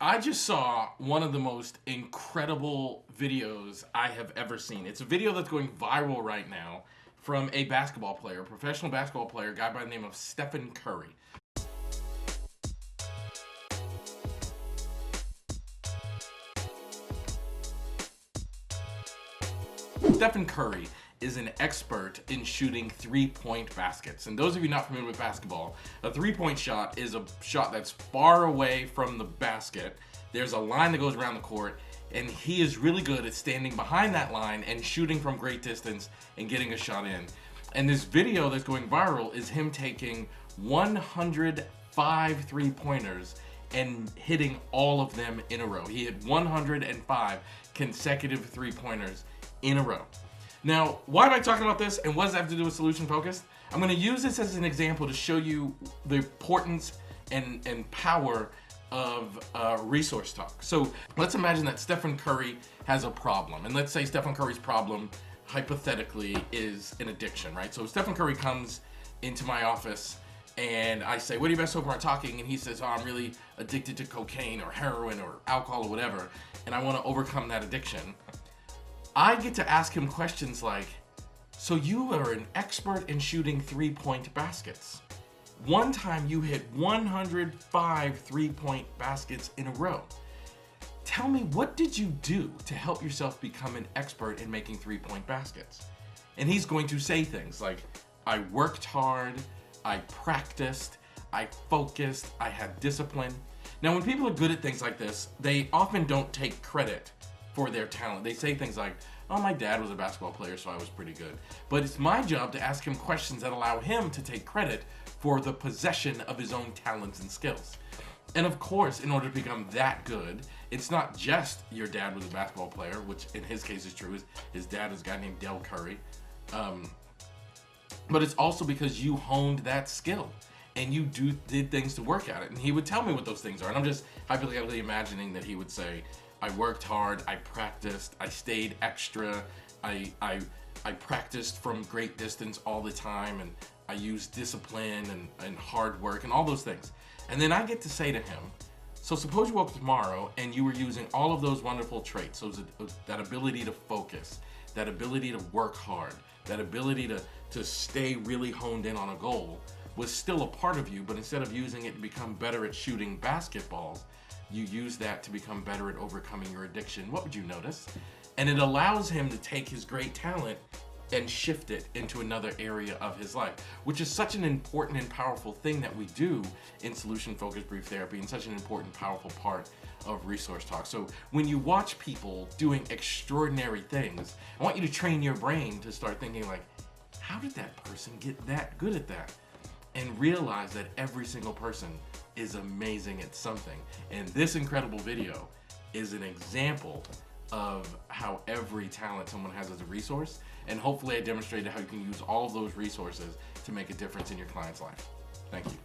I just saw one of the most incredible videos I have ever seen. It's a video that's going viral right now from a basketball player, professional basketball player, a guy by the name of Stephen Curry. Stephen Curry is an expert in shooting three-point baskets. And those of you not familiar with basketball, a three-point shot is a shot that's far away from the basket. There's a line that goes around the court, and he is really good at standing behind that line and shooting from great distance and getting a shot in. And this video that's going viral is him taking 105 three-pointers and hitting all of them in a row. He hit 105 consecutive three-pointers in a row. Now, why am I talking about this, and what does that have to do with solution focused? I'm going to use this as an example to show you the importance and power of resource talk. So let's imagine that Stephen Curry has a problem, and let's say Stephen Curry's problem, hypothetically, is an addiction, right? So Stephen Curry comes into my office, and I say, what are you best over on talking? And he says, oh, I'm really addicted to cocaine or heroin or alcohol or whatever, and I want to overcome that addiction. I get to ask him questions like, so you are an expert in shooting three-point baskets. One time you hit 105 three-point baskets in a row. Tell me, what did you do to help yourself become an expert in making three-point baskets? And he's going to say things like, I worked hard, I practiced, I focused, I had discipline. Now, when people are good at things like this, they often don't take credit for their talent. They say things like, oh, my dad was a basketball player, so I was pretty good. But it's my job to ask him questions that allow him to take credit for the possession of his own talents and skills. And of course, in order to become that good, it's not just your dad was a basketball player, which in his case is true. His dad is a guy named Del Curry. But it's also because you honed that skill and you did things to work at it. And he would tell me what those things are. And I'm just hypothetically imagining that he would say, I worked hard, I practiced, I stayed extra, I practiced from great distance all the time, and I used discipline and hard work and all those things. And then I get to say to him, so suppose you woke up tomorrow and you were using all of those wonderful traits, that ability to focus, that ability to work hard, that ability to stay really honed in on a goal was still a part of you, but instead of using it to become better at shooting basketballs, you use that to become better at overcoming your addiction. What would you notice? And it allows him to take his great talent and shift it into another area of his life, which is such an important and powerful thing that we do in solution-focused brief therapy, and such an important, powerful part of resource talk. So when you watch people doing extraordinary things, I want you to train your brain to start thinking like, how did that person get that good at that? And realize that every single person is amazing at something. And this incredible video is an example of how every talent someone has as a resource. And hopefully I demonstrated how you can use all of those resources to make a difference in your client's life. Thank you.